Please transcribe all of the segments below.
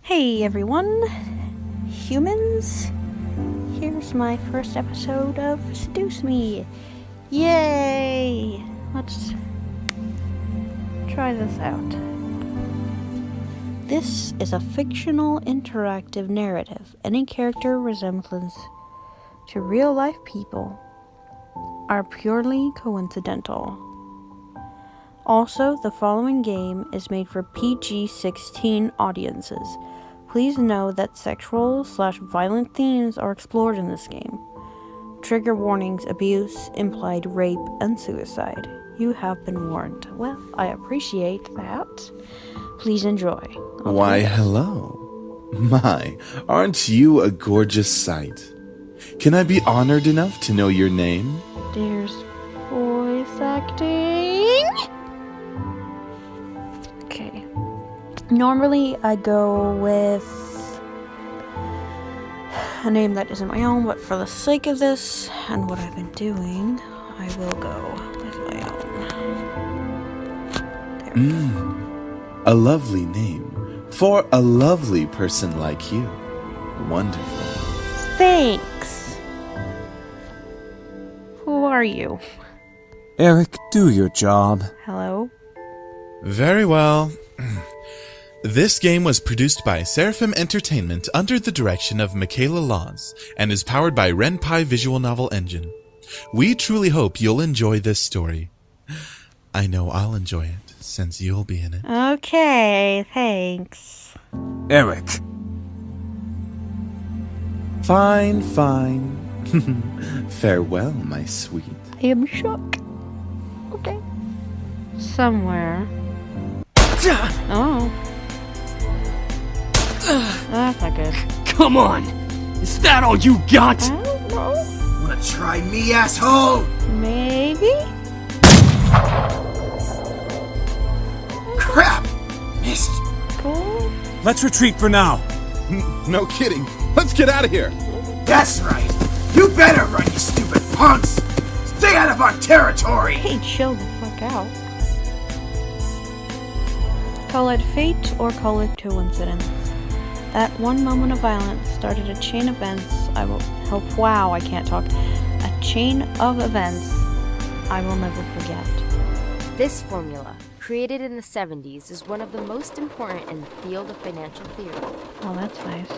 Hey everyone, humans, here's my first episode of Seduce Me. Yay! Let's try this out. This is a fictional interactive narrative. Any character resemblance to real life people are purely coincidental. Also, the following game is made for PG-16 audiences. Please know that sexual/violent themes are explored in this game. Trigger warnings, abuse, implied rape, and suicide. You have been warned. Well, I appreciate that. Please enjoy. Why, hello. My, aren't you a gorgeous sight? Can I be honored enough to know your name? There's voice acting. Okay. Normally, I go with a name that isn't my own, but for the sake of this and what I've been doing, I will go with my own. A lovely name for a lovely person like you. Wonderful. Thanks. Who are you? Eric, do your job. Hello? Very well. This game was produced by Seraphim Entertainment under the direction of Michaela Laws and is powered by Ren'Py Visual Novel Engine. We truly hope you'll enjoy this story. I know I'll enjoy it, since you'll be in it. Okay, thanks. Eric. Fine. Farewell, my sweet. I am shook. Okay. Somewhere. Oh. That's not good. Come on! Is that all you got? I don't know. Wanna try me, asshole? Maybe? Crap! Missed. Cool. Let's retreat for now. No kidding. Let's get out of here. That's right. You better run, you stupid punks! Stay out of our territory! Hey, chill the fuck out. Call it fate or call it coincidence. That one moment of violence started a chain of events I can't talk. A chain of events I will never forget. This formula, created in the 70s, is one of the most important in the field of financial theory. Oh, that's nice.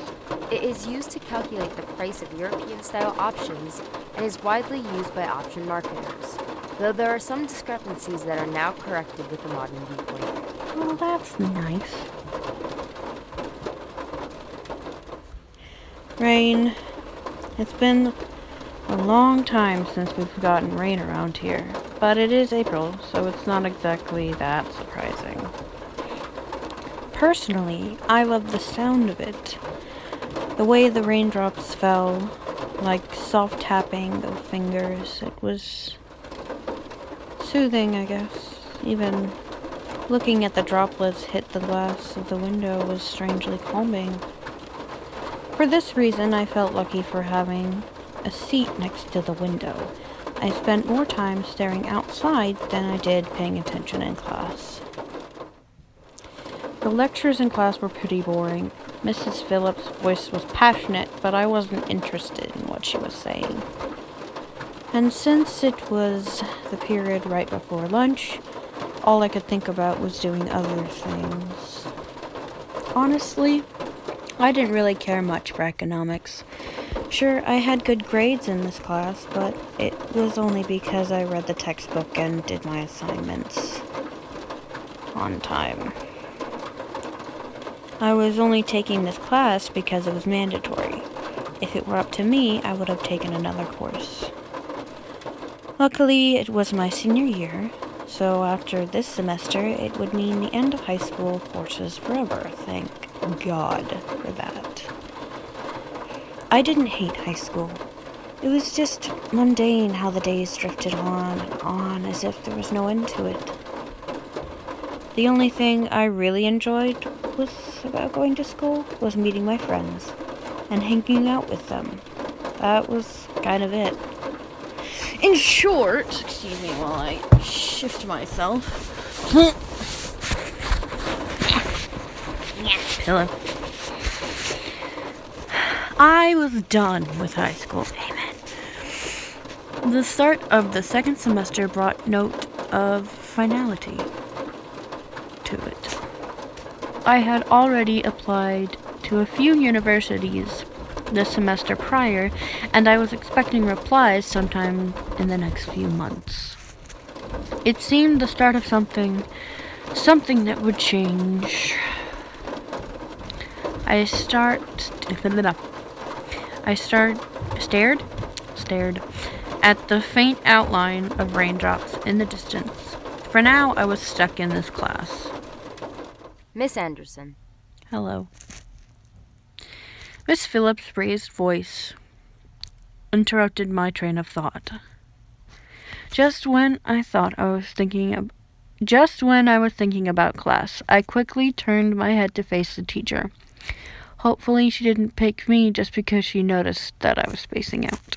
It is used to calculate the price of European-style options and is widely used by option marketers, though there are some discrepancies that are now corrected with a modern viewpoint. Oh, that's nice. Rain. It's been a long time since we've gotten rain around here, but it is April, so it's not exactly that surprising. Personally, I love the sound of it. The way the raindrops fell, like soft tapping of fingers, it was soothing, I guess. Even looking at the droplets hit the glass of the window was strangely calming. For this reason, I felt lucky for having a seat next to the window. I spent more time staring outside than I did paying attention in class. The lectures in class were pretty boring. Mrs. Phillips' voice was passionate, but I wasn't interested in what she was saying. And since it was the period right before lunch, all I could think about was doing other things. Honestly, I didn't really care much for economics. Sure, I had good grades in this class, but it was only because I read the textbook and did my assignments on time. I was only taking this class because it was mandatory. If it were up to me, I would have taken another course. Luckily, it was my senior year, so after this semester, it would mean the end of high school courses forever. Thank God for that. I didn't hate high school. It was just mundane how the days drifted on and on as if there was no end to it. The only thing I really enjoyed about going to school was meeting my friends and hanging out with them. That was kind of it. In short, excuse me while I shift myself. Yeah, pillow. I was done with high school. Amen. The start of the second semester brought note of finality to it. I had already applied to a few universities the semester prior, and I was expecting replies sometime in the next few months. It seemed the start of something that would change. I stared at the faint outline of raindrops in the distance. For now, I was stuck in this class. Miss Anderson. Hello. Miss Phillips' raised voice interrupted my train of thought. Just when I was thinking about class, I quickly turned my head to face the teacher. Hopefully she didn't pick me just because she noticed that I was spacing out.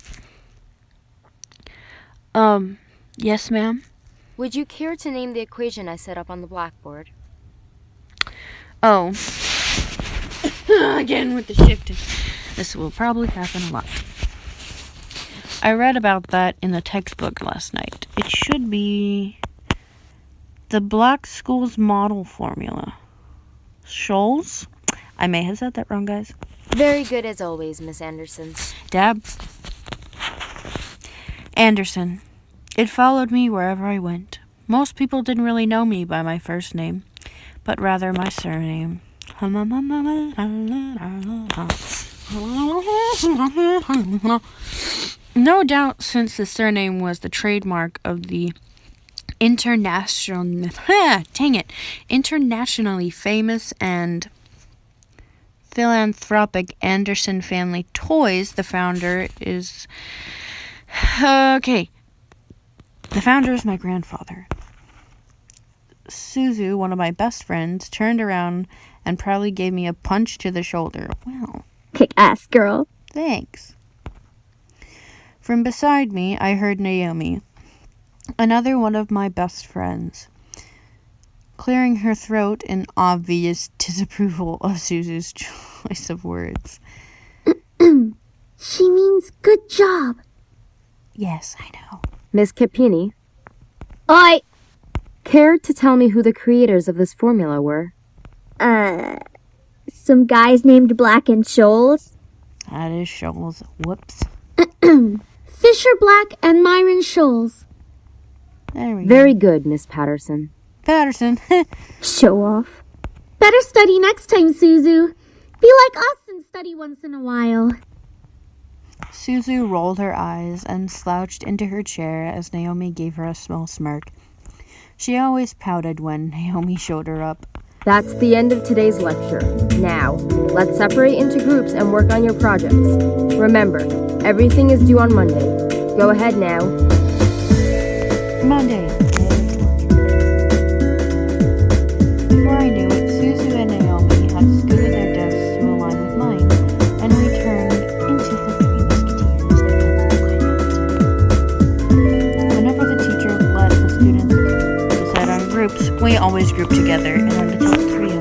Yes, ma'am? Would you care to name the equation I set up on the blackboard? Oh. Again with the shifting. This will probably happen a lot. I read about that in the textbook last night. It should be the Black School's model formula. Shoals? I may have said that wrong, guys. Very good as always, Miss Anderson. Dab. Anderson. It followed me wherever I went. Most people didn't really know me by my first name, but rather my surname. No doubt, since the surname was the trademark of the internationally famous and philanthropic Anderson Family Toys, the founder is my grandfather. Suzu, one of my best friends, turned around and proudly gave me a punch to the shoulder. Wow. Kick ass, girl. Thanks. From beside me, I heard Naomi, another one of my best friends, clearing her throat in obvious disapproval of Suzu's choice of words. She means good job. Yes, I know. Miss Capini. I... Care to tell me who the creators of this formula were? Some guys named Black and Shoals. That is Shoals. Whoops. Fisher Black and Myron Shoals. There we go. Very good, Miss Patterson. Patterson. Show off. Better study next time, Suzu. Be like us and study once in a while. Suzu rolled her eyes and slouched into her chair as Naomi gave her a small smirk. She always pouted when Naomi showed her up. That's the end of today's lecture. Now, let's separate into groups and work on your projects. Remember, everything is due on Monday. Go ahead now. Monday. Before I knew it, Suzu and Naomi had scooted their desks to align with mine, and we turned into the Three Musketeers. Whenever the teacher let the students decide on groups, we always grouped together in a little trio.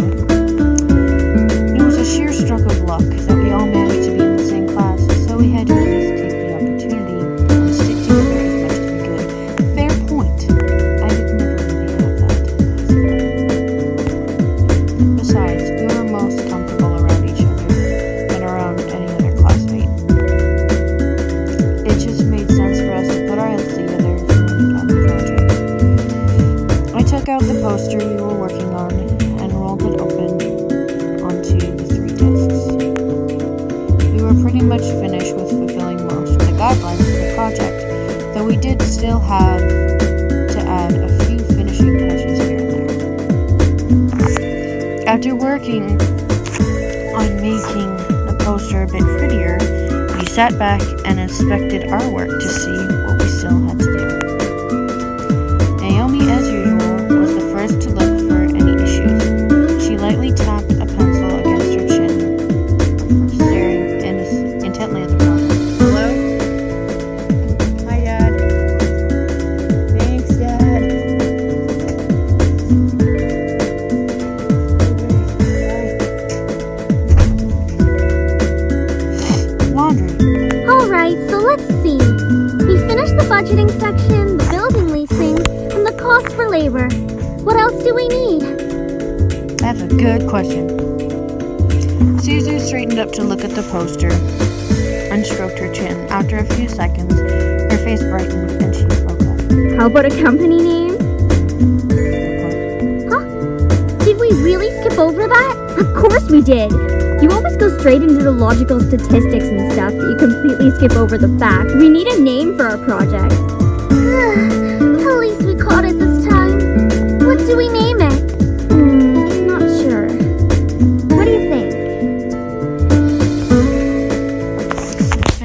It was a sheer stroke of luck that we all managed to be in the same class, so we had to at least take the opportunity and stick together as much as we could. Fair point. I did never really have that. Besides, we were most comfortable around each other than around any other classmate. It just made sense for us to put our heads together for the project. I took out the poster we were working on and rolled it open onto the 3 desks. We were pretty much finished with fulfilling most of the guidelines for the project, though we did still have to add a few finishing touches here and there. After working on making the poster a bit prettier, we sat back and inspected our work to see what we still had to do. Naomi, as usual, was the first to look for any issues. She lightly tapped a pencil against her chin, staring intently at the problem. Hello? Hi, Dad. Thanks, Dad. budgeting section, the building leasing, and the cost for labor. What else do we need? That's a good question. Suzu straightened up to look at the poster and stroked her chin. After a few seconds, her face brightened and she spoke up. How about a company name? Huh? Did we really skip over that? Of course we did. You always go straight into the logical statistics and stuff that you completely skip over the fact. We need a name for our project. At least we caught it this time. What do we name it? Not sure. What do you think?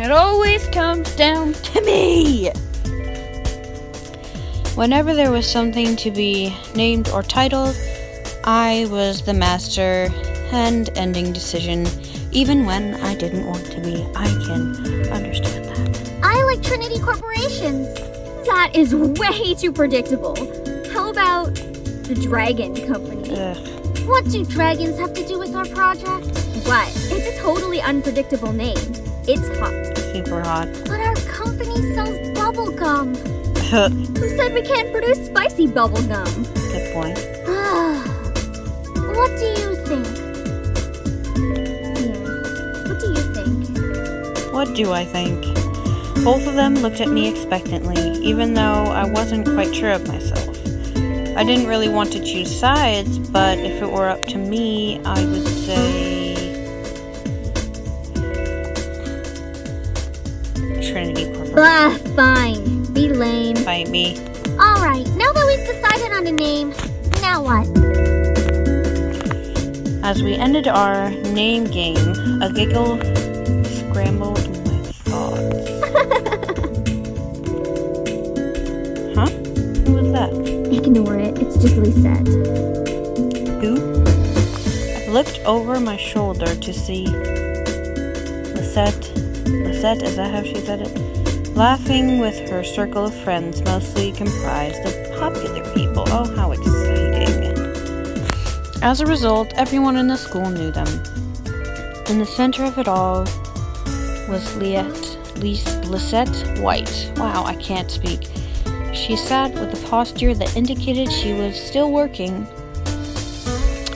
It always comes down to me! Whenever there was something to be named or titled, I was the master and ending decision, even when I didn't want to be. I can understand that. I like Trinity Corporations. That is way too predictable. How about the Dragon Company? Ugh. What do dragons have to do with our project? What? It's a totally unpredictable name. It's hot. Super hot. But our company sells bubble gum. Who said we can't produce spicy bubble gum? Good point. What do you think? Yeah. What do you think? What do I think? Both of them looked at me expectantly, even though I wasn't quite sure of myself. I didn't really want to choose sides, but if it were up to me, I would say Trinity Corporation. Blah, fine. Be lame. Fight me. Alright, now that we've decided on a name, now what? As we ended our name game, a giggle scrambled my thoughts. Huh? Who was that? Ignore it, it's just Lisette. Who? I looked over my shoulder to see Lisette, is that how she said it? Laughing with her circle of friends, mostly comprised of popular people. Oh, how exciting. As a result, everyone in the school knew them. In the center of it all was Lisette White. Wow, I can't speak. She sat with a posture that indicated she was still working,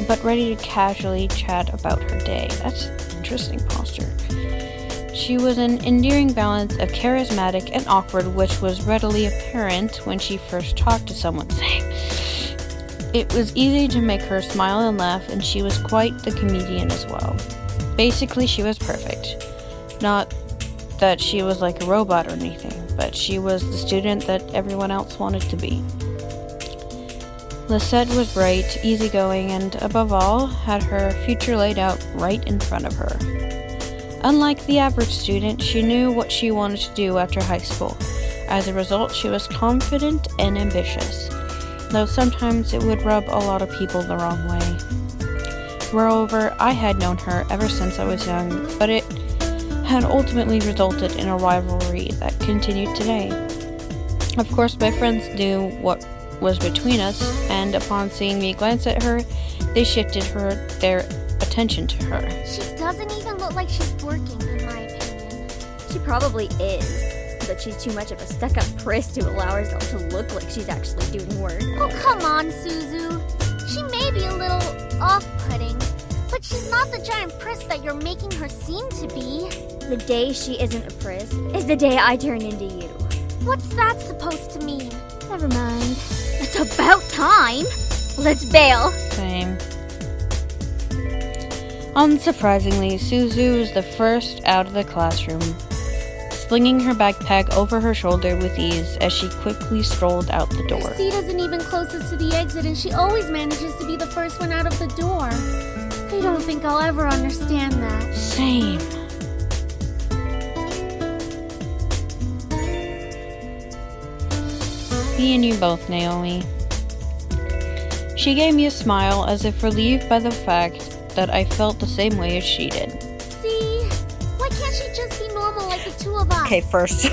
but ready to casually chat about her day. That's an interesting posture. She was an endearing balance of charismatic and awkward, which was readily apparent when she first talked to someone. It was easy to make her smile and laugh, and she was quite the comedian as well. Basically, she was perfect. Not that she was like a robot or anything, but she was the student that everyone else wanted to be. Lisette was bright, easygoing, and above all, had her future laid out right in front of her. Unlike the average student, she knew what she wanted to do after high school. As a result, she was confident and ambitious, though sometimes it would rub a lot of people the wrong way. Moreover, I had known her ever since I was young, but it had ultimately resulted in a rivalry that continued today. Of course, my friends knew what was between us, and upon seeing me glance at her, they shifted their attention to her. She doesn't even look like she's working, in my opinion. She probably is, but she's too much of a stuck-up priss to allow herself to look like she's actually doing work. Oh, come on, Suzu. She may be a little off-putting, but she's not the giant priss that you're making her seem to be. The day she isn't a priss is the day I turn into you. What's that supposed to mean? Never mind. It's about time! Let's bail! Same. Unsurprisingly, Suzu was the first out of the classroom, slinging her backpack over her shoulder with ease as she quickly strolled out the door. Her seat isn't even closest to the exit, and she always manages to be the first one out of the door. I don't think I'll ever understand that. Same. Me and you both, Naomi. She gave me a smile as if relieved by the fact that I felt the same way as she did. See? Why can't she just be normal like the two of us? Okay, first.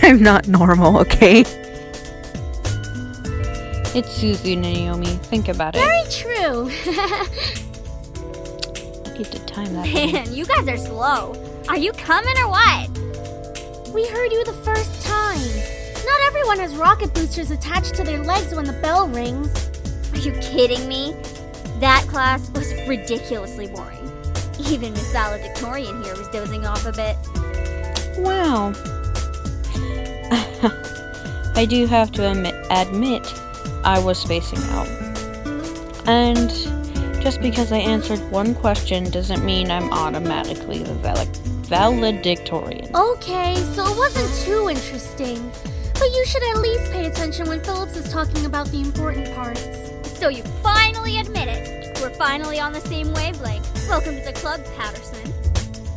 I'm not normal, okay? It's Suzu, Naomi. Think about it. Very true. I need to time that. Man, you guys are slow. Are you coming or what? We heard you the first time. Not everyone has rocket boosters attached to their legs when the bell rings. Are you kidding me? That class was ridiculously boring. Even Miss Valedictorian here was dozing off a bit. Wow. I do have to admit, I was spacing out. And just because I answered one question doesn't mean I'm automatically the valedictorian. Okay, so it wasn't too interesting. But you should at least pay attention when Phillips is talking about the important parts. So you finally admit it. We're finally on the same wavelength. Welcome to the club, Patterson.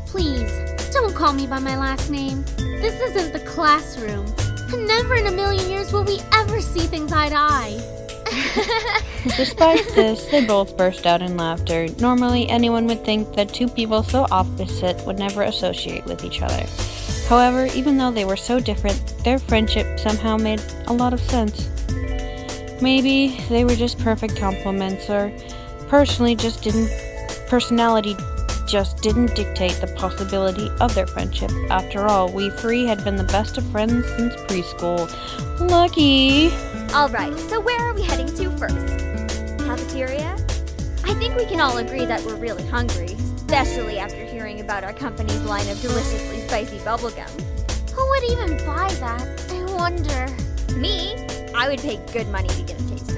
Please, don't call me by my last name. This isn't the classroom. And never in a million years will we ever see things eye to eye. Despite this, they both burst out in laughter. Normally, anyone would think that two people so opposite would never associate with each other. However, even though they were so different, their friendship somehow made a lot of sense. Maybe they were just perfect complements, or personality just didn't dictate the possibility of their friendship. After all, we three had been the best of friends since preschool. Lucky! Alright, so where are we heading to first? Cafeteria? I think we can all agree that we're really hungry, especially after hearing about our company's line of deliciously spicy bubblegum. Who would even buy that? I wonder. Me? I would pay good money to get a taste of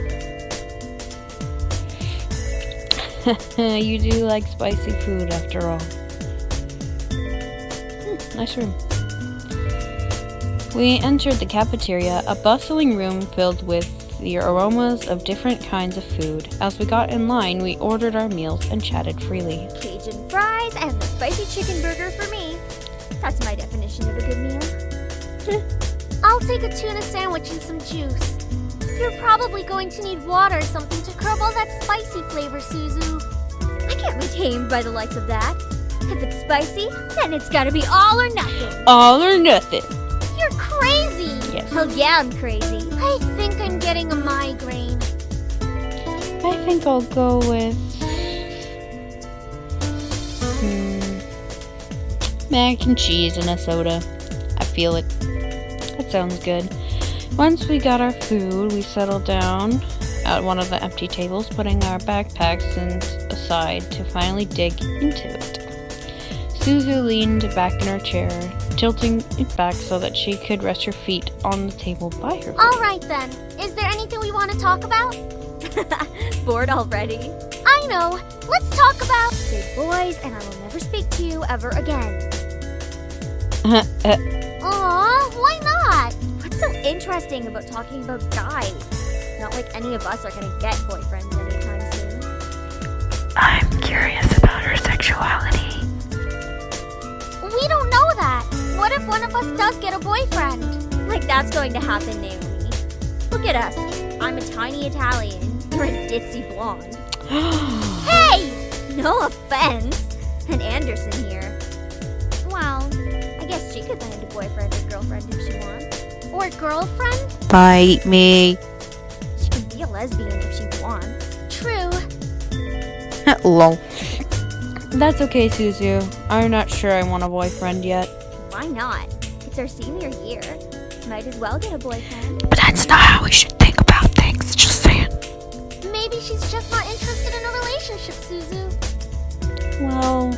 it. You do like spicy food after all. Nice room. We entered the cafeteria, a bustling room filled with the aromas of different kinds of food. As we got in line, we ordered our meals and chatted freely. Cajun fries and the spicy chicken burger for me. That's my definition of a good meal. I'll take a tuna sandwich and some juice. You're probably going to need water or something to curb all that spicy flavor, Suzu. I can't be tamed by the likes of that. If it's spicy, then it's gotta be all or nothing. All or nothing. You're crazy! Yes. Hell yeah, I'm crazy. I think I'm getting a migraine. I think I'll go with mac and cheese and a soda. I feel it. That sounds good. Once we got our food, we settled down at one of the empty tables, putting our backpacks aside to finally dig into it. Suzu leaned back in her chair, tilting it back so that she could rest her feet on the table by her. Alright then. Is there anything we want to talk about? Bored already? I know. Let's talk about... Good boys, and I will never speak to you ever again. Aw, why not? What's so interesting about talking about guys? Not like any of us are gonna get boyfriends anytime soon. I'm curious about her sexuality. We don't know that. What if one of us does get a boyfriend? Like that's going to happen, Naomi. Look at us. I'm a tiny Italian. You're a ditzy blonde. Hey! No offense. And Anderson here. Well, I guess she could land a boyfriend or girlfriend if she wants. Or girlfriend? Bite me. She can be a lesbian if she wants. True. Lol. That's okay, Suzu. I'm not sure I want a boyfriend yet. Why not? It's our senior year. Might as well get a boyfriend. But that's not how we should think about things, just saying. Maybe she's just not interested in a relationship, Suzu. Well,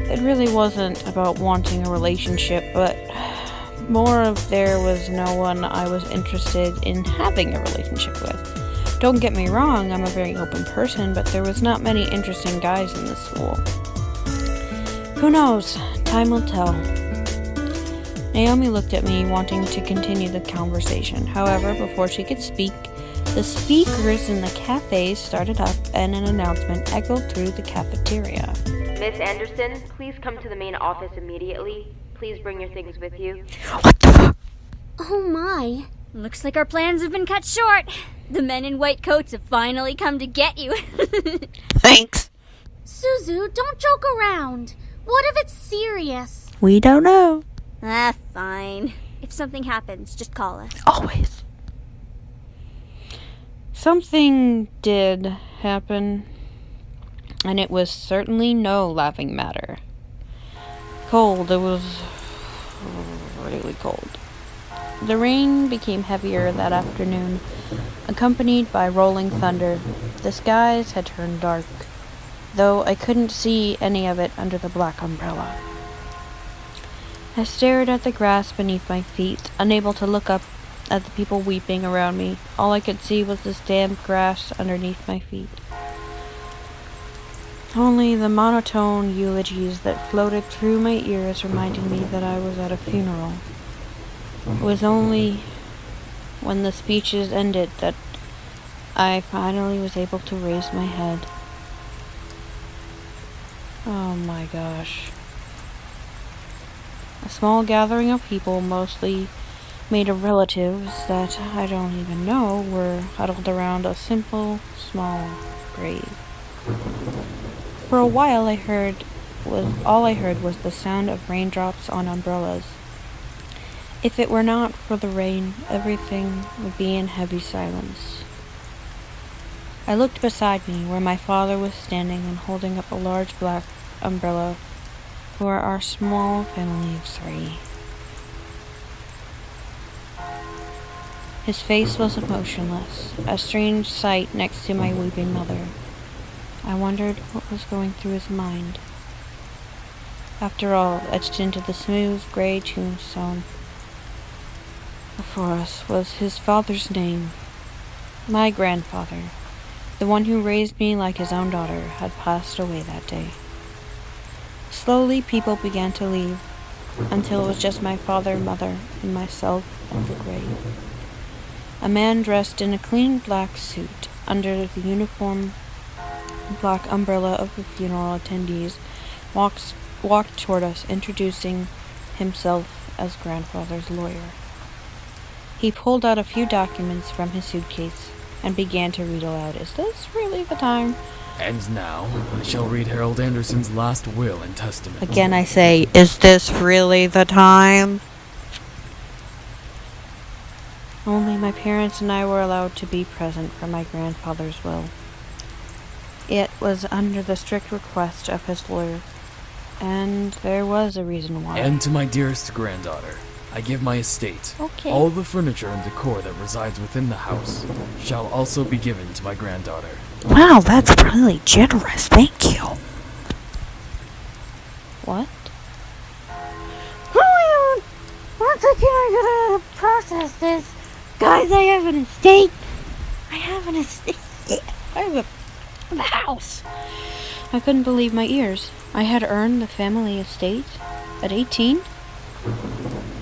it really wasn't about wanting a relationship, but more of there was no one I was interested in having a relationship with. Don't get me wrong, I'm a very open person, but there was not many interesting guys in this school. Who knows? Time will tell. Naomi looked at me, wanting to continue the conversation. However, before she could speak, the speakers in the cafe started up and an announcement echoed through the cafeteria. Miss Anderson, please come to the main office immediately. Please bring your things with you. What the fuck? Oh my. Looks like our plans have been cut short. The men in white coats have finally come to get you. Thanks. Suzu, don't joke around. What if it's serious? We don't know. Fine. If something happens, just call us. Always. Something did happen, and it was certainly no laughing matter. Cold, it was really cold. The rain became heavier that afternoon, accompanied by rolling thunder. The skies had turned dark, though I couldn't see any of it under the black umbrella. I stared at the grass beneath my feet, unable to look up at the people weeping around me. All I could see was this damp grass underneath my feet. Only the monotone eulogies that floated through my ears reminded me that I was at a funeral. It was only when the speeches ended that I finally was able to raise my head. Oh my gosh. A small gathering of people, mostly made of relatives that I don't even know, were huddled around a simple, small grave. For a while all I heard was the sound of raindrops on umbrellas. If it were not for the rain, everything would be in heavy silence. I looked beside me, where my father was standing and holding up a large black umbrella for our small family of 3. His face was emotionless, a strange sight next to my weeping mother. I wondered what was going through his mind. After all, etched into the smooth, gray tombstone before us was his father's name. My grandfather, the one who raised me like his own daughter, had passed away that day. Slowly, people began to leave, until it was just my father, mother, and myself at the grave. A man dressed in a clean black suit, under the uniform black umbrella of the funeral attendees, walked toward us, introducing himself as grandfather's lawyer. He pulled out a few documents from his suitcase and began to read aloud. Is this really the time? And now, I shall read Harold Anderson's last will and testament. Again I say, is this really the time? Only my parents and I were allowed to be present for my grandfather's will. It was under the strict request of his lawyer, and there was a reason why. And to my dearest granddaughter, I give my estate. Okay. All the furniture and decor that resides within the house shall also be given to my granddaughter. Wow, that's really generous. Thank you. What? Hold on! One second, I gotta process this. Guys, I have an estate. I have The house. I couldn't believe my ears. I had earned the family estate at 18?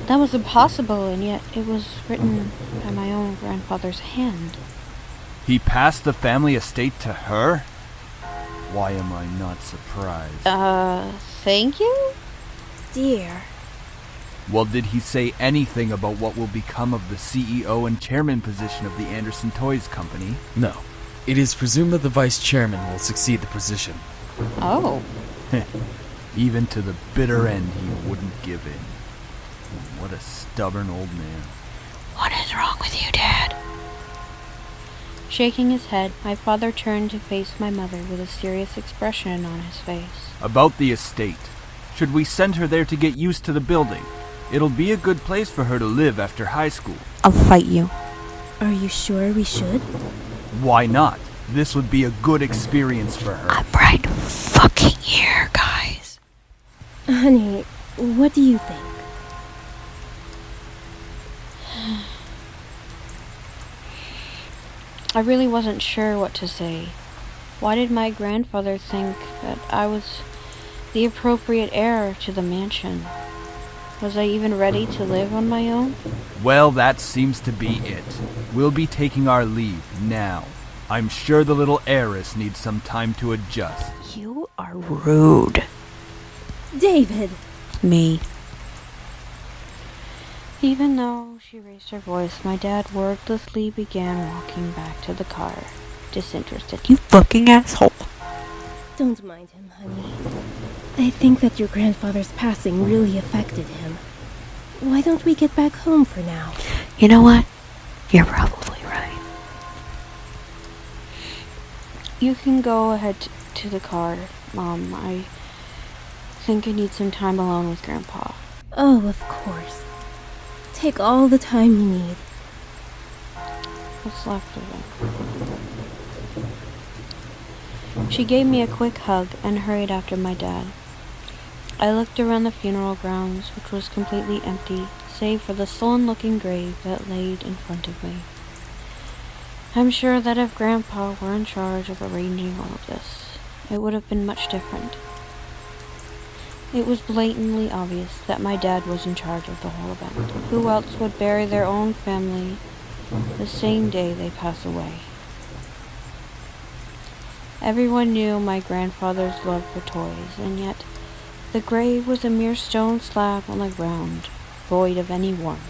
That was impossible, and yet it was written by my own grandfather's hand. He passed the family estate to her? Why am I not surprised? Thank you? Dear. Well, did he say anything about what will become of the CEO and chairman position of the Anderson Toys Company? No. It is presumed that the vice chairman will succeed the position. Oh. Even to the bitter end, he wouldn't give in. What a stubborn old man. What is wrong with you, Dad? Shaking his head, my father turned to face my mother with a serious expression on his face. About the estate. Should we send her there to get used to the building? It'll be a good place for her to live after high school. I'll fight you. Are you sure we should? Why not? This would be a good experience for her. I'm right fucking here, guys. Honey, what do you think? I really wasn't sure what to say. Why did my grandfather think that I was the appropriate heir to the mansion? Was I even ready to live on my own? Well, that seems to be it. We'll be taking our leave now. I'm sure the little heiress needs some time to adjust. You are rude. David! Me. Even though she raised her voice, my dad wordlessly began walking back to the car, disinterested. You fucking asshole. Don't mind him, honey. I think that your grandfather's passing really affected him. Why don't we get back home for now? You know what? You're probably right. You can go ahead to the car, Mom. I think I need some time alone with Grandpa. Oh, of course. Take all the time you need. What's left of it? She gave me a quick hug and hurried after my dad. I looked around the funeral grounds, which was completely empty, save for the sullen-looking grave that laid in front of me. I'm sure that if Grandpa were in charge of arranging all of this, it would have been much different. It was blatantly obvious that my dad was in charge of the whole event. Who else would bury their own family the same day they pass away? Everyone knew my grandfather's love for toys, and yet the grave was a mere stone slab on the ground, void of any warmth.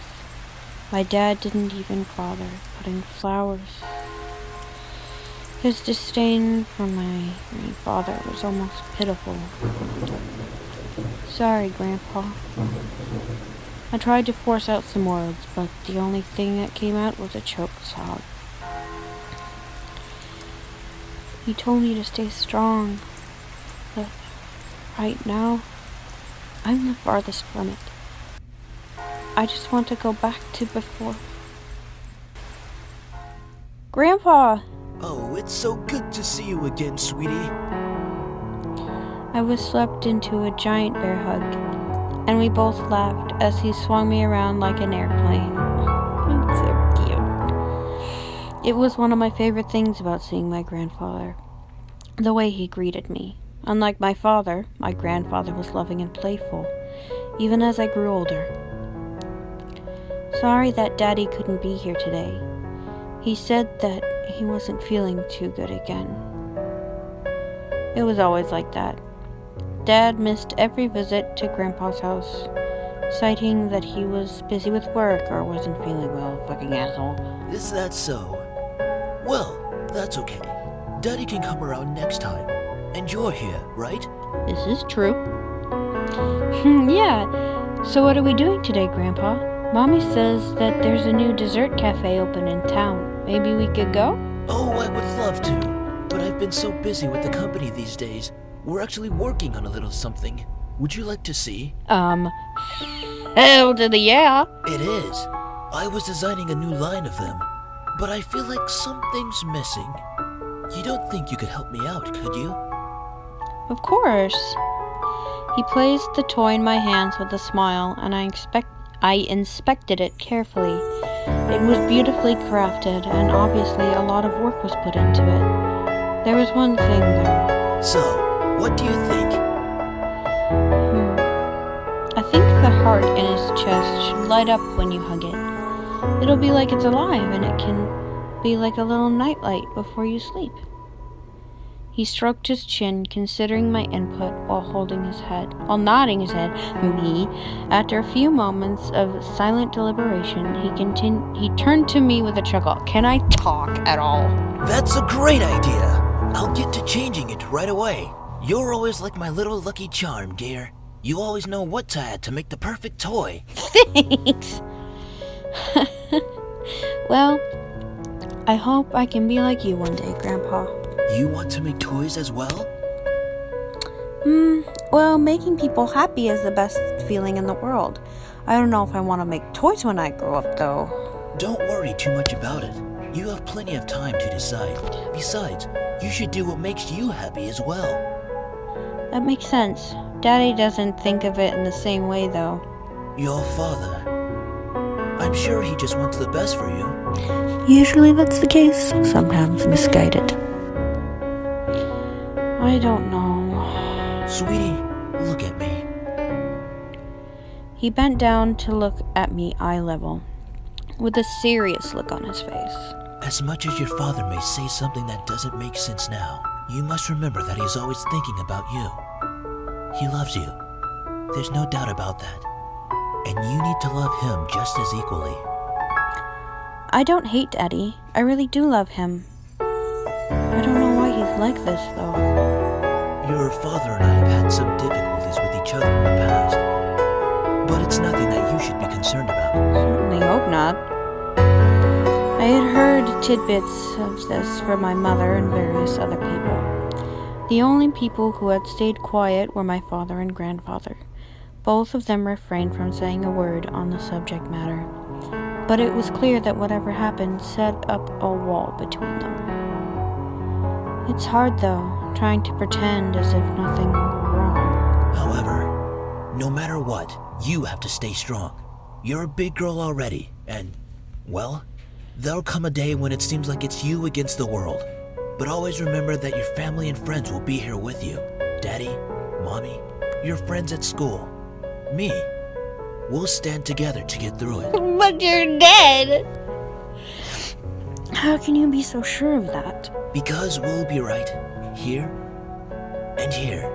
My dad didn't even bother putting flowers. His disdain for my grandfather was almost pitiful. Sorry, Grandpa. I tried to force out some words, but the only thing that came out was a choked sob. He told me to stay strong, but right now, I'm the farthest from it. I just want to go back to before. Grandpa! Oh, it's so good to see you again, sweetie. I was swept into a giant bear hug, and we both laughed as he swung me around like an airplane. It's so cute. It was one of my favorite things about seeing my grandfather. The way he greeted me. Unlike my father, my grandfather was loving and playful, even as I grew older. Sorry that Daddy couldn't be here today. He said that he wasn't feeling too good again. It was always like that. Dad missed every visit to Grandpa's house, citing that he was busy with work or wasn't feeling well, fucking asshole. Is that so? Well, that's okay. Daddy can come around next time. And you're here, right? This is true. Yeah. So what are we doing today, Grandpa? Mommy says that there's a new dessert cafe open in town. Maybe we could go? Oh, I would love to. But I've been so busy with the company these days. We're actually working on a little something. Would you like to see? Hell to the yeah. It is. I was designing a new line of them, but I feel like something's missing. You don't think you could help me out, could you? Of course. He placed the toy in my hands with a smile, and I inspected it carefully. It was beautifully crafted, and obviously a lot of work was put into it. There was one thing, though. So, what do you think? I think the heart in his chest should light up when you hug it. It'll be like it's alive, and it can be like a little nightlight before you sleep. He stroked his chin, considering my input while nodding his head at me. After a few moments of silent deliberation, he turned to me with a chuckle. Can I talk at all? That's a great idea. I'll get to changing it right away. You're always like my little lucky charm, dear. You always know what to add to make the perfect toy. Thanks. Well, I hope I can be like you one day, Grandpa. You want to make toys as well? Well, making people happy is the best feeling in the world. I don't know if I want to make toys when I grow up, though. Don't worry too much about it. You have plenty of time to decide. Besides, you should do what makes you happy as well. That makes sense. Daddy doesn't think of it in the same way, though. Your father. I'm sure he just wants the best for you. Usually that's the case, sometimes misguided. I don't know. Sweetie, look at me. He bent down to look at me eye level, with a serious look on his face. As much as your father may say something that doesn't make sense now, you must remember that he's always thinking about you. He loves you. There's no doubt about that. And you need to love him just as equally. I don't hate Daddy. I really do love him. I don't know why he's like this, though. Your father and I have had some difficulties with each other in the past. But it's nothing that you should be concerned about. Certainly hope not. I had heard tidbits of this from my mother and various other people. The only people who had stayed quiet were my father and grandfather. Both of them refrained from saying a word on the subject matter, but it was clear that whatever happened set up a wall between them. It's hard, though, trying to pretend as if nothing were wrong. However, no matter what, you have to stay strong. You're a big girl already, and, well, there'll come a day when it seems like it's you against the world. But always remember that your family and friends will be here with you. Daddy, Mommy, your friends at school, me. We'll stand together to get through it. But you're dead! How can you be so sure of that? Because we'll be right here and here.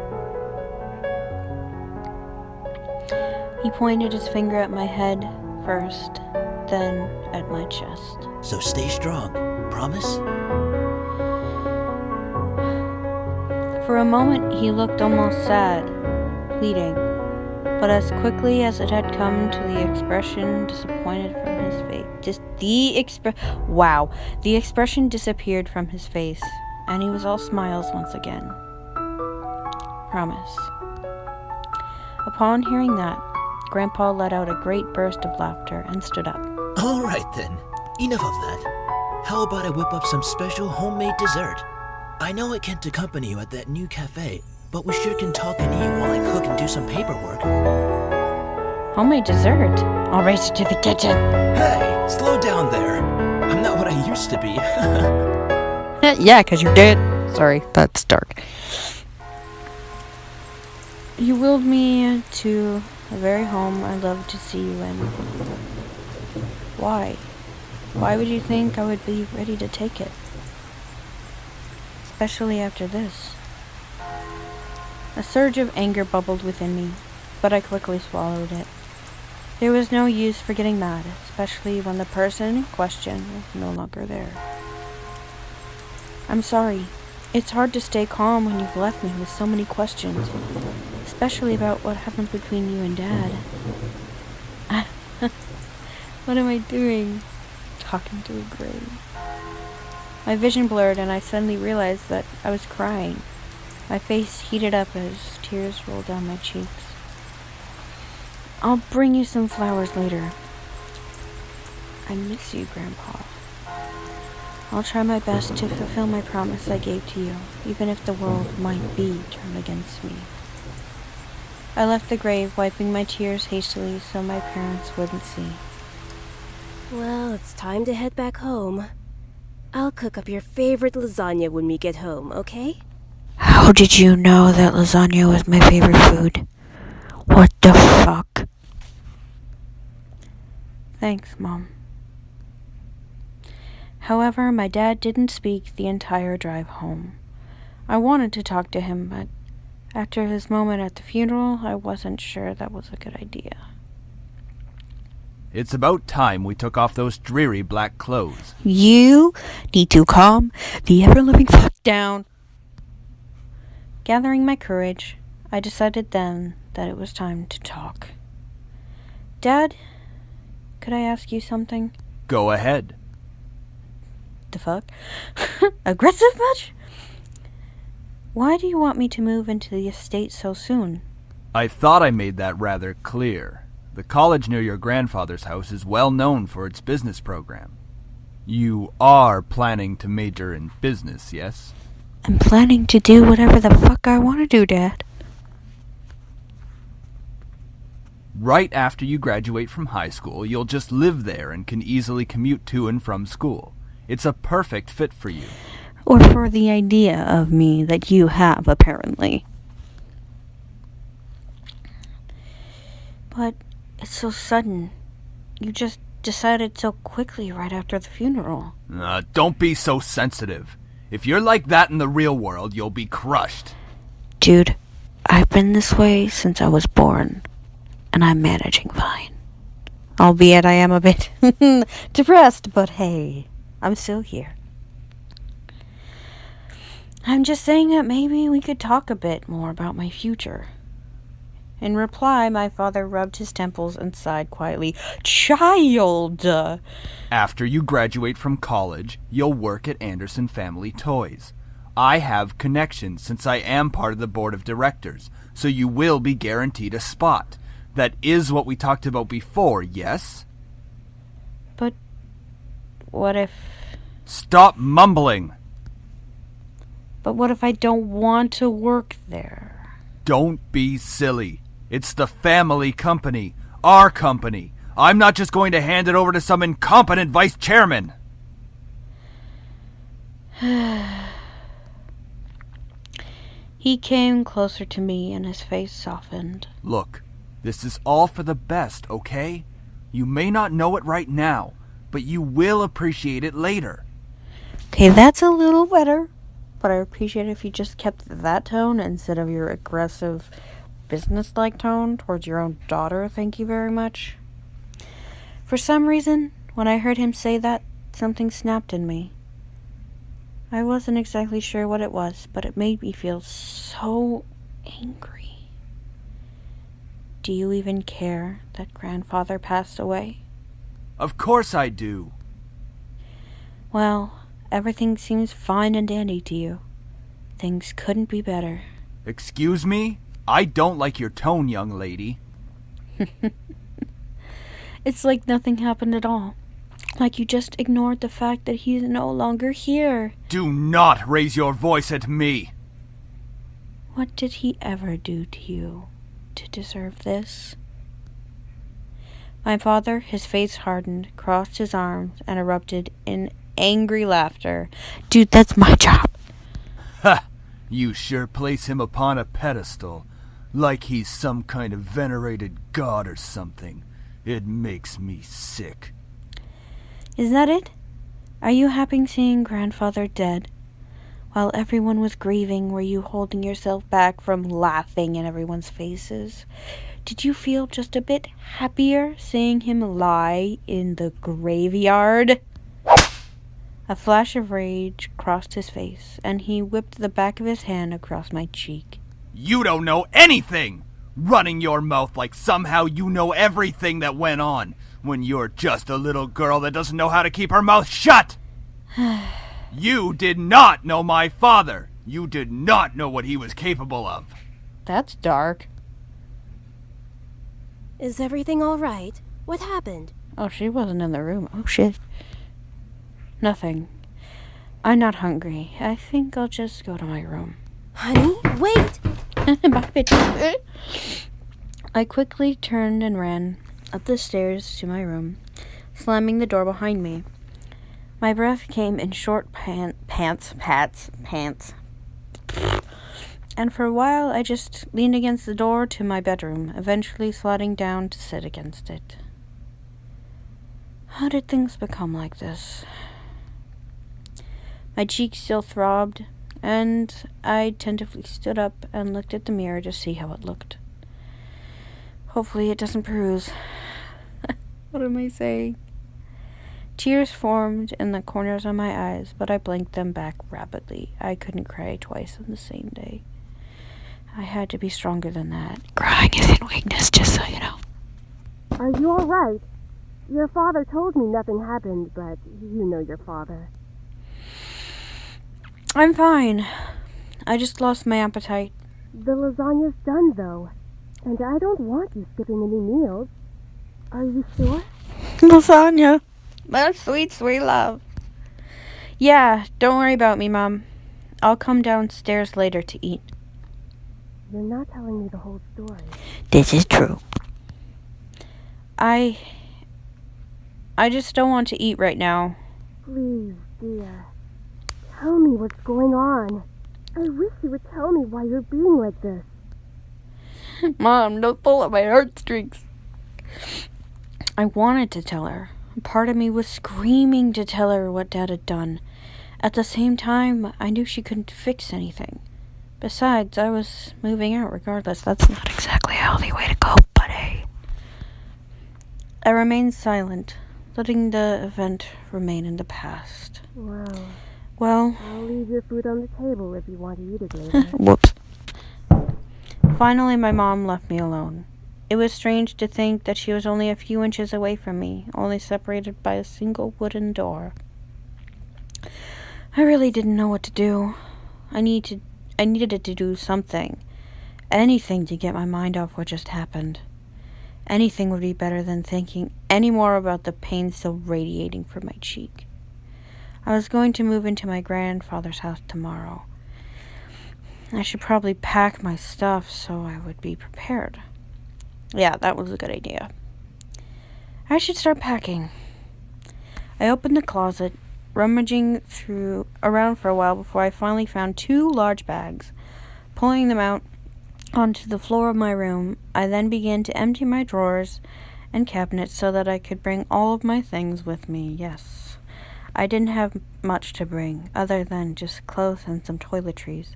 He pointed his finger at my head first, then at my chest. So stay strong, promise? For a moment, he looked almost sad, pleading, but as quickly as it had come to the expression disappointed from his face. The expression disappeared from his face, and he was all smiles once again. Promise. Upon hearing that, Grandpa let out a great burst of laughter and stood up. All right then, enough of that. How about I whip up some special homemade dessert? I know I can't accompany you at that new cafe, but we sure can talk and eat while I cook and do some paperwork. Homemade dessert? I'll race you to the kitchen. Hey, slow down there. I'm not what I used to be. Yeah, 'cause you're dead. Sorry, that's dark. You willed me to the very home I love to see you in. Why? Why would you think I would be ready to take it? Especially after this. A surge of anger bubbled within me, but I quickly swallowed it. There was no use for getting mad, especially when the person in question was no longer there. I'm sorry. It's hard to stay calm when you've left me with so many questions, especially about what happened between you and Dad. What am I doing? Talking to a grave. My vision blurred and I suddenly realized that I was crying. My face heated up as tears rolled down my cheeks. I'll bring you some flowers later. I miss you, Grandpa. I'll try my best to fulfill my promise I gave to you, even if the world might be turned against me. I left the grave, wiping my tears hastily so my parents wouldn't see. Well, it's time to head back home. I'll cook up your favorite lasagna when we get home, okay? How did you know that lasagna was my favorite food? What the fuck? Thanks, Mom. However, my dad didn't speak the entire drive home. I wanted to talk to him, but after his moment at the funeral, I wasn't sure that was a good idea. It's about time we took off those dreary black clothes. You need to calm the ever-living fuck down. Gathering my courage, I decided then that it was time to talk. Dad, could I ask you something? Go ahead. The fuck? Aggressive much? Why do you want me to move into the estate so soon? I thought I made that rather clear. The college near your grandfather's house is well known for its business program. You are planning to major in business, yes? I'm planning to do whatever the fuck I want to do, Dad. Right after you graduate from high school, you'll just live there and can easily commute to and from school. It's a perfect fit for you. Or for the idea of me that you have, apparently. But it's so sudden. You just decided so quickly right after the funeral. Don't be so sensitive. If you're like that in the real world, you'll be crushed. Dude, I've been this way since I was born, and I'm managing fine. Albeit I am a bit depressed, but hey, I'm still here. I'm just saying that maybe we could talk a bit more about my future. In reply, my father rubbed his temples and sighed quietly. Child! After you graduate from college, you'll work at Anderson Family Toys. I have connections since I am part of the board of directors, so you will be guaranteed a spot. That is what we talked about before, yes? But what if... Stop mumbling! But what if I don't want to work there? Don't be silly. It's the family company. Our company. I'm not just going to hand it over to some incompetent vice chairman. He came closer to me and his face softened. Look, this is all for the best, okay? You may not know it right now, but you will appreciate it later. Okay, that's a little better. But I appreciate it if you just kept that tone instead of your aggressive, business-like tone towards your own daughter. Thank you very much. For some reason, when I heard him say that, something snapped in me. I wasn't exactly sure what it was, but it made me feel so angry. Do you even care that grandfather passed away? Of course I do. Well, everything seems fine and dandy to you. Things couldn't be better. Excuse me? I don't like your tone, young lady. It's like nothing happened at all. Like you just ignored the fact that he's no longer here. Do not raise your voice at me! What did he ever do to you to deserve this? My father, his face hardened, crossed his arms, and erupted in angry laughter. Dude, that's my job. Ha! You sure place him upon a pedestal, like he's some kind of venerated god or something. It makes me sick. Is that it? Are you happy seeing grandfather dead? While everyone was grieving, were you holding yourself back from laughing in everyone's faces? Did you feel just a bit happier seeing him lie in the graveyard? A flash of rage crossed his face, and he whipped the back of his hand across my cheek. You don't know anything! Running your mouth like somehow you know everything that went on, when you're just a little girl that doesn't know how to keep her mouth shut! You did not know my father! You did not know what he was capable of! That's dark. Is everything all right? What happened? Oh, she wasn't in the room. Oh, shit. Nothing. I'm not hungry. I think I'll just go to my room. Honey, wait! Bye, bitches. I quickly turned and ran up the stairs to my room, slamming the door behind me. My breath came in short pants. And for a while, I just leaned against the door to my bedroom, eventually sliding down to sit against it. How did things become like this? My cheeks still throbbed, and I tentatively stood up and looked at the mirror to see how it looked. Hopefully it doesn't bruise. What am I saying? Tears formed in the corners of my eyes, but I blinked them back rapidly. I couldn't cry twice on the same day. I had to be stronger than that. Crying isn't weakness, just so you know. Are you all right? Your father told me nothing happened, but you know your father. I'm fine. I just lost my appetite. The lasagna's done, though. And I don't want you skipping any meals. Are you sure? Lasagna. My sweet, sweet love. Yeah, don't worry about me, Mom. I'll come downstairs later to eat. You're not telling me the whole story. This is true. I just don't want to eat right now. Please, dear. Tell me what's going on. I wish you would tell me why you're being like this. Mom, don't pull at my heartstrings. I wanted to tell her. Part of me was screaming to tell her what Dad had done. At the same time, I knew she couldn't fix anything. Besides, I was moving out regardless. That's not exactly a healthy way to go, but hey. I remained silent, letting the event remain in the past. Well, I'll leave your food on the table if you want to eat it later. Whoops. Finally, my mom left me alone. It was strange to think that she was only a few inches away from me, only separated by a single wooden door. I really didn't know what to do. I needed to do something. Anything to get my mind off what just happened. Anything would be better than thinking any more about the pain still radiating from my cheek. I was going to move into my grandfather's house tomorrow. I should probably pack my stuff so I would be prepared. Yeah, that was a good idea. I should start packing. I opened the closet, rummaging around for a while before I finally found 2 large bags. Pulling them out onto the floor of my room, I then began to empty my drawers and cabinets so that I could bring all of my things with me. Yes, I didn't have much to bring, other than just clothes and some toiletries.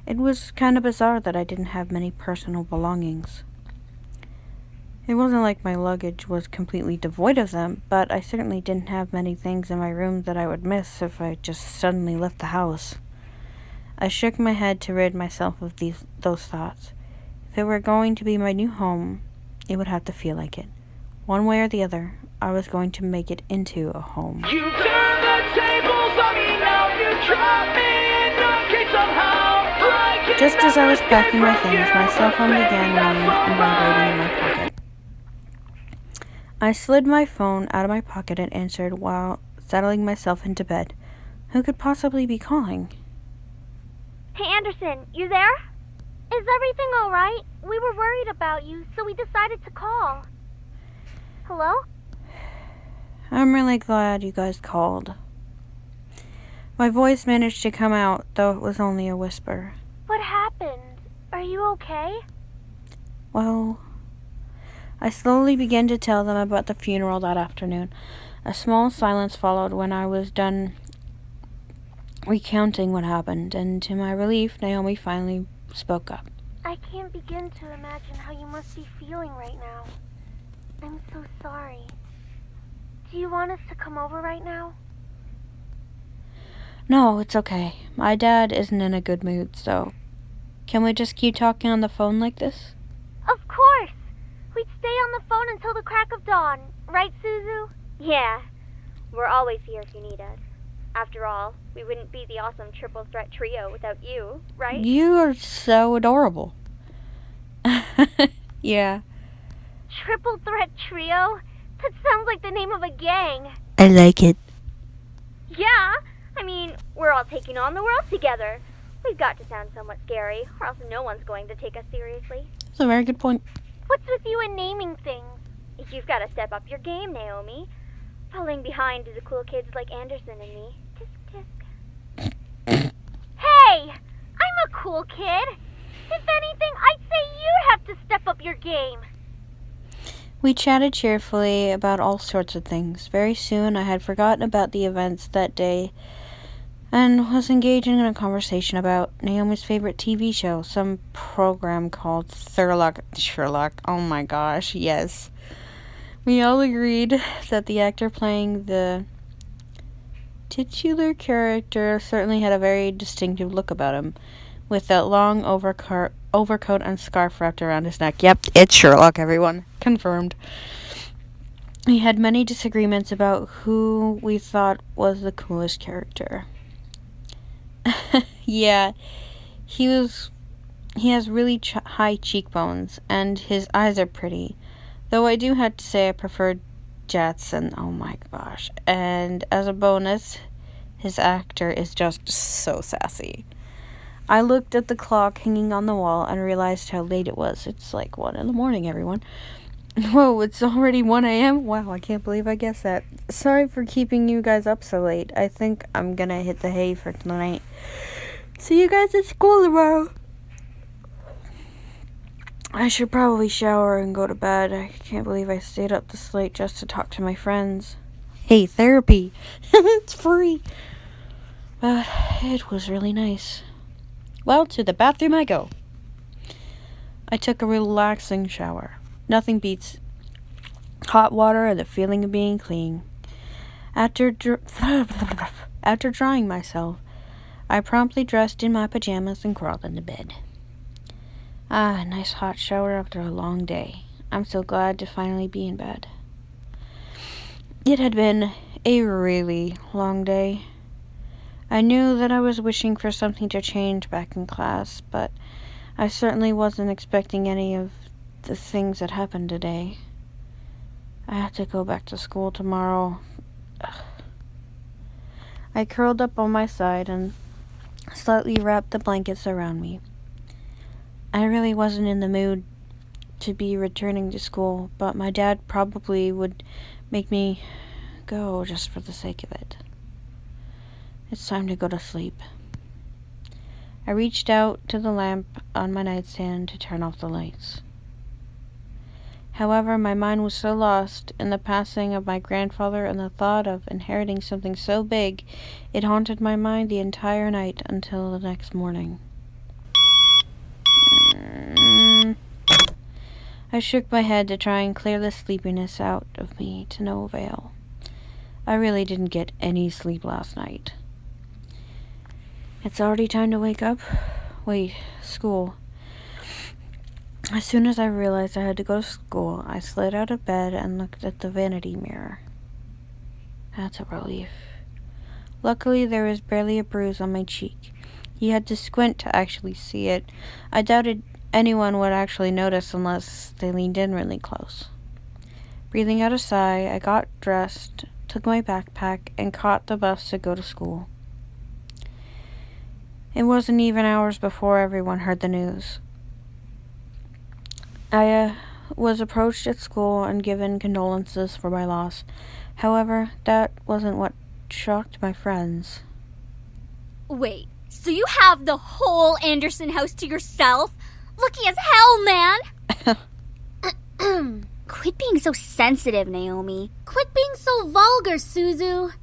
It was kind of bizarre that I didn't have many personal belongings. It wasn't like my luggage was completely devoid of them, but I certainly didn't have many things in my room that I would miss if I just suddenly left the house. I shook my head to rid myself of those thoughts. If it were going to be my new home, it would have to feel like it. One way or the other, I was going to make it into a home. You turn the tables on me now, you drop me in the case somehow. Just as I was packing my things, my cell phone began ringing and vibrating in my pocket. I slid my phone out of my pocket and answered while settling myself into bed. Who could possibly be calling? Hey Anderson, you there? Is everything alright? We were worried about you, so we decided to call. Hello? I'm really glad you guys called. My voice managed to come out, though it was only a whisper. What happened? Are you okay? Well, I slowly began to tell them about the funeral that afternoon. A small silence followed when I was done recounting what happened, and to my relief, Naomi finally spoke up. I can't begin to imagine how you must be feeling right now. I'm so sorry. Do you want us to come over right now? No, it's okay. My dad isn't in a good mood, so can we just keep talking on the phone like this? Of course! We'd stay on the phone until the crack of dawn. Right, Suzu? Yeah. We're always here if you need us. After all, we wouldn't be the awesome triple threat trio without you, right? You are so adorable. Yeah. Triple threat trio? That sounds like the name of a gang. I like it. Yeah. I mean, we're all taking on the world together. We've got to sound somewhat scary, or else no one's going to take us seriously. That's a very good point. What's with you and naming things? You've got to step up your game, Naomi. Falling behind the cool kids like Anderson and me. Tisk, tisk. Hey! I'm a cool kid. If anything, I'd say you'd have to step up your game. We chatted cheerfully about all sorts of things. Very soon I had forgotten about the events that day and was engaging in a conversation about Naomi's favorite TV show, some program called Sherlock. Oh my gosh, yes. We all agreed that the actor playing the titular character certainly had a very distinctive look about him, with that long overcoat and scarf wrapped around his neck. Yep, it's Sherlock, everyone. Confirmed. We had many disagreements about who we thought was the coolest character. Yeah, he has really high cheekbones, and his eyes are pretty. Though I do have to say I preferred Jetson, oh my gosh. And as a bonus, his actor is just so sassy. I looked at the clock hanging on the wall and realized how late it was. It's like 1 a.m, everyone. Whoa, it's already 1 a.m? Wow, I can't believe I guessed that. Sorry for keeping you guys up so late. I think I'm gonna hit the hay for tonight. See you guys at school tomorrow. I should probably shower and go to bed. I can't believe I stayed up this late just to talk to my friends. Hey, therapy. It's free. But it was really nice. Well, to the bathroom I go. I took a relaxing shower. Nothing beats hot water and the feeling of being clean. After drying myself, I promptly dressed in my pajamas and crawled into bed. Ah, a nice hot shower after a long day. I'm so glad to finally be in bed. It had been a really long day. I knew that I was wishing for something to change back in class, but I certainly wasn't expecting any of the things that happened today. I have to go back to school tomorrow. Ugh. I curled up on my side and slightly wrapped the blankets around me. I really wasn't in the mood to be returning to school, but my dad probably would make me go just for the sake of it. It's time to go to sleep. I reached out to the lamp on my nightstand to turn off the lights. However, my mind was so lost in the passing of my grandfather and the thought of inheriting something so big, it haunted my mind the entire night until the next morning. I shook my head to try and clear the sleepiness out of me, to no avail. I really didn't get any sleep last night. It's already time to wake up? Wait, school. As soon as I realized I had to go to school, I slid out of bed and looked at the vanity mirror. That's a relief. Luckily, there was barely a bruise on my cheek. You had to squint to actually see it. I doubted anyone would actually notice unless they leaned in really close. Breathing out a sigh, I got dressed, took my backpack, and caught the bus to go to school. It wasn't even hours before everyone heard the news. I was approached at school and given condolences for my loss. However, that wasn't what shocked my friends. Wait, so you have the whole Anderson house to yourself? Lucky as hell, man! Quit being so sensitive, Naomi. Quit being so vulgar, Suzu.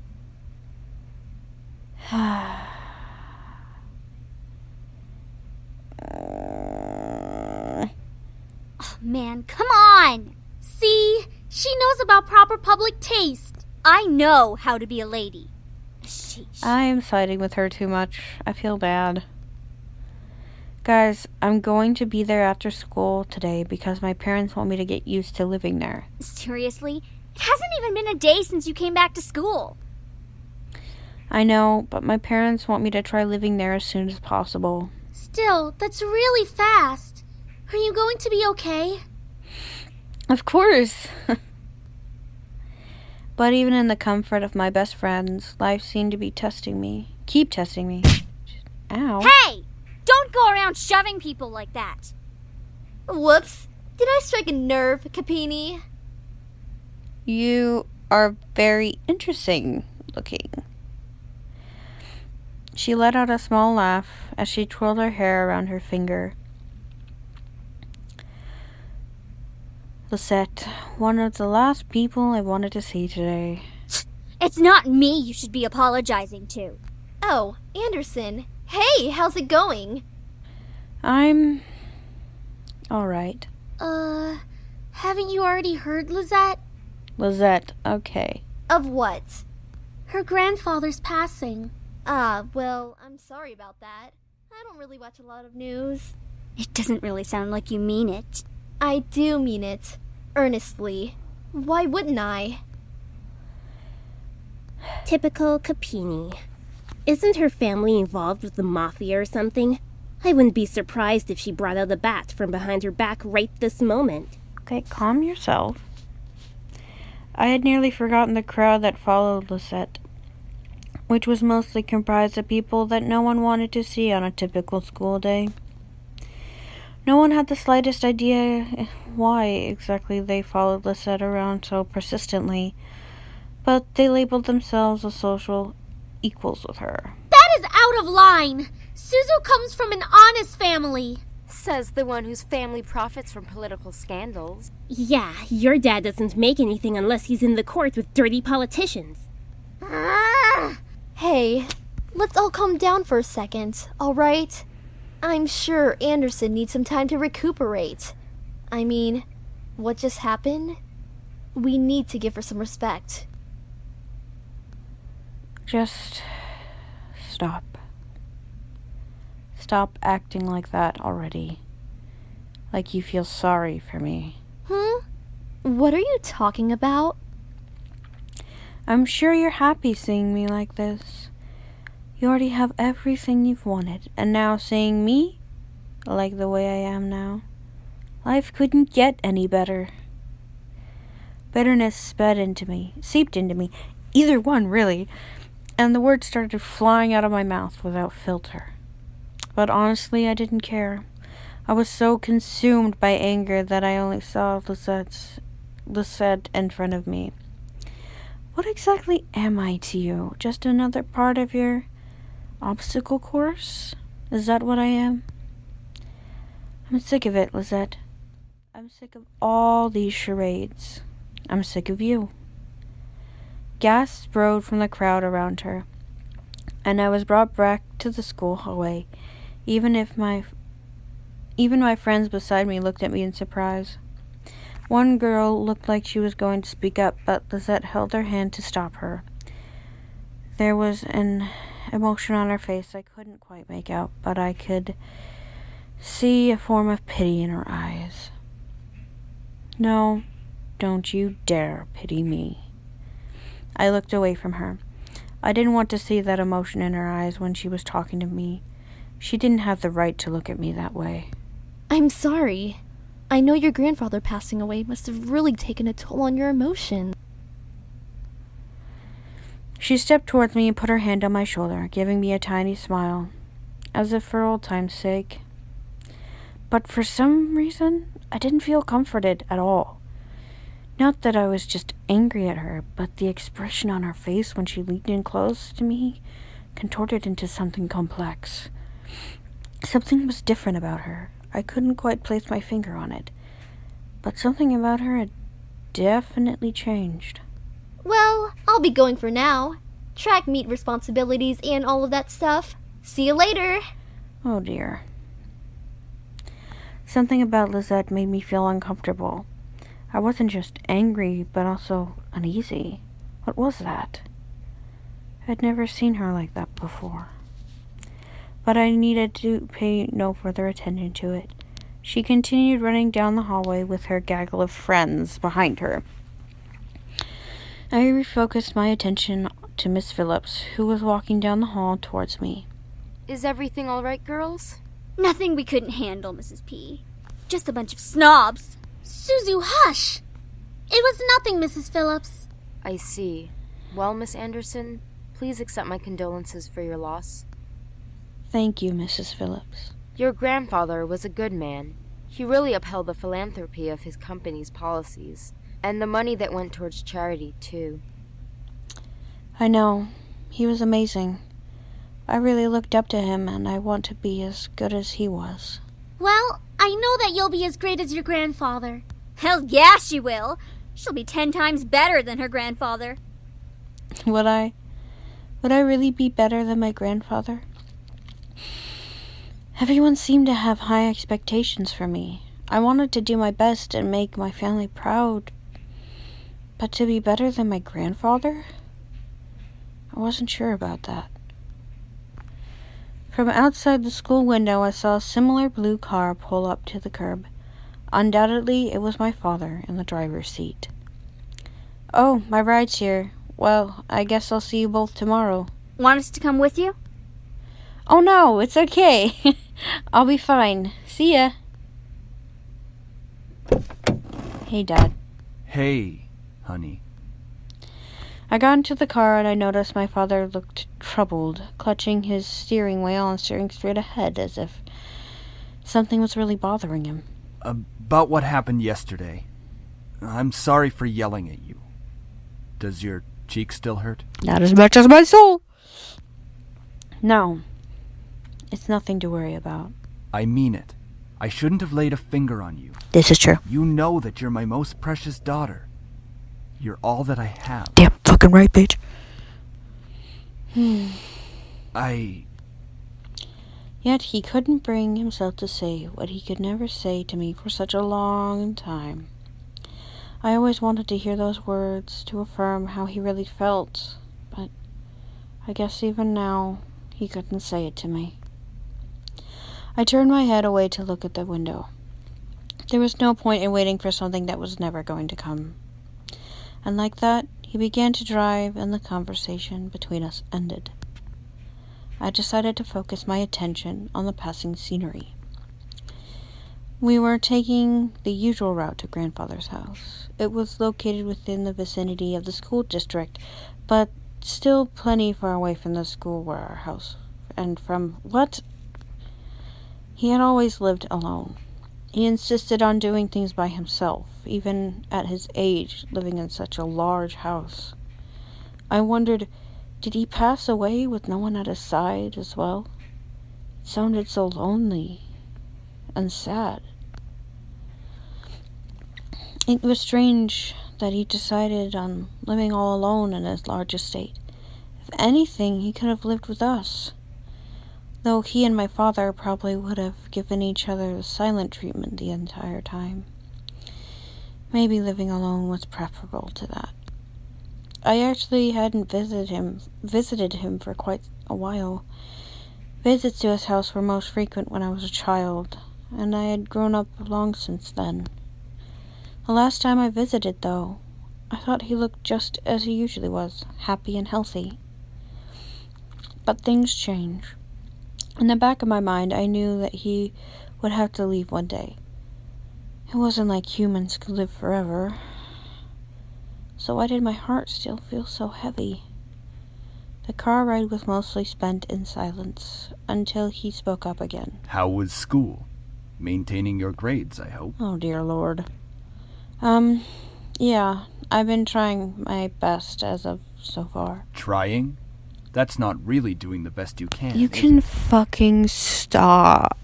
Oh, man, come on! See? She knows about proper public taste. I know how to be a lady. Sheesh. I am siding with her too much. I feel bad. Guys, I'm going to be there after school today because my parents want me to get used to living there. Seriously? It hasn't even been a day since you came back to school. I know, but my parents want me to try living there as soon as possible. Still, that's really fast. Are you going to be okay? Of course! But even in the comfort of my best friends, life seemed to be testing me. Keep testing me. Ow. Hey! Don't go around shoving people like that. Whoops. Did I strike a nerve, Capini? You are very interesting looking. She let out a small laugh as she twirled her hair around her finger. Lisette, one of the last people I wanted to see today. It's not me you should be apologizing to. Oh, Anderson. Hey, how's it going? I'm alright. Haven't you already heard, Lizette? Lizette, okay. Of what? Her grandfather's passing. Well, I'm sorry about that. I don't really watch a lot of news. It doesn't really sound like you mean it. I do mean it. Earnestly. Why wouldn't I? Typical Capini. Isn't her family involved with the mafia or something? I wouldn't be surprised if she brought out a bat from behind her back right this moment. Okay, calm yourself. I had nearly forgotten the crowd that followed Lisette, which was mostly comprised of people that no one wanted to see on a typical school day. No one had the slightest idea why exactly they followed Lisette around so persistently, but they labeled themselves as social equals with her. That is out of line! Suzu comes from an honest family. Says the one whose family profits from political scandals. Yeah, your dad doesn't make anything unless he's in the court with dirty politicians. Hey, let's all calm down for a second, alright? I'm sure Anderson needs some time to recuperate. I mean, what just happened? We need to give her some respect. Just stop. Stop acting like that already. Like you feel sorry for me. What are you talking about? I'm sure you're happy seeing me like this. You already have everything you've wanted, and now seeing me like the way I am now, life couldn't get any better. Bitterness seeped into me. Either one, really. And the words started flying out of my mouth without filter. But honestly, I didn't care. I was so consumed by anger that I only saw Lisette in front of me. What exactly am I to you? Just another part of your obstacle course? Is that what I am? I'm sick of it, Lisette. I'm sick of all these charades. I'm sick of you. Gasps rose from the crowd around her, and I was brought back to the school hallway, even my friends beside me looked at me in surprise. One girl looked like she was going to speak up, but Lisette held her hand to stop her. There was an emotion on her face I couldn't quite make out, but I could see a form of pity in her eyes. No, don't you dare pity me. I looked away from her. I didn't want to see that emotion in her eyes when she was talking to me. She didn't have the right to look at me that way. I'm sorry. I know your grandfather passing away must have really taken a toll on your emotions. She stepped towards me and put her hand on my shoulder, giving me a tiny smile, as if for old time's sake. But for some reason, I didn't feel comforted at all. Not that I was just angry at her, but the expression on her face when she leaned in close to me contorted into something complex. Something was different about her. I couldn't quite place my finger on it, but something about her had definitely changed. Well, I'll be going for now. Track meet responsibilities and all of that stuff. See you later. Oh dear. Something about Lisette made me feel uncomfortable. I wasn't just angry, but also uneasy. What was that? I'd never seen her like that before. But I needed to pay no further attention to it. She continued running down the hallway with her gaggle of friends behind her. I refocused my attention to Miss Phillips, who was walking down the hall towards me. Is everything all right, girls? Nothing we couldn't handle, Mrs. P. Just a bunch of snobs. Suzu, hush! It was nothing, Mrs. Phillips. I see. Well, Miss Anderson, please accept my condolences for your loss. Thank you, Mrs. Phillips. Your grandfather was a good man. He really upheld the philanthropy of his company's policies, and the money that went towards charity, too. I know. He was amazing. I really looked up to him, and I want to be as good as he was. Well, I know that you'll be as great as your grandfather. Hell yeah, she will. She'll be 10 times better than her grandfather. Would I? Would I really be better than my grandfather? Everyone seemed to have high expectations for me. I wanted to do my best and make my family proud. But to be better than my grandfather? I wasn't sure about that. From outside the school window, I saw a similar blue car pull up to the curb. Undoubtedly, it was my father in the driver's seat. Oh, my ride's here. Well, I guess I'll see you both tomorrow. Want us to come with you? Oh no, it's okay. I'll be fine. See ya. Hey, Dad. Hey, honey. I got into the car and I noticed my father looked troubled, clutching his steering wheel and staring straight ahead as if something was really bothering him. About what happened yesterday. I'm sorry for yelling at you. Does your cheek still hurt? Not as much as my soul. No. It's nothing to worry about. I mean it. I shouldn't have laid a finger on you. This is true. You know that you're my most precious daughter. You're all that I have. Damn fucking right, bitch. Yet he couldn't bring himself to say what he could never say to me for such a long time. I always wanted to hear those words to affirm how he really felt, but I guess even now he couldn't say it to me. I turned my head away to look at the window. There was no point in waiting for something that was never going to come. And like that, he began to drive and the conversation between us ended. I decided to focus my attention on the passing scenery. We were taking the usual route to grandfather's house. It was located within the vicinity of the school district, but still plenty far away from the school where our house and from what? He had always lived alone. He insisted on doing things by himself, even at his age, living in such a large house. I wondered, did he pass away with no one at his side as well? It sounded so lonely and sad. It was strange that he decided on living all alone in his large estate. If anything, he could have lived with us. Though he and my father probably would have given each other the silent treatment the entire time. Maybe living alone was preferable to that. I actually hadn't visited him for quite a while. Visits to his house were most frequent when I was a child, and I had grown up long since then. The last time I visited, though, I thought he looked just as he usually was, happy and healthy. But things change. In the back of my mind, I knew that he would have to leave one day. It wasn't like humans could live forever. So why did my heart still feel so heavy? The car ride was mostly spent in silence, until he spoke up again. How was school? Maintaining your grades, I hope. Oh, dear Lord. Yeah, I've been trying my best as of so far. Trying? That's not really doing the best you can. You can fucking stop.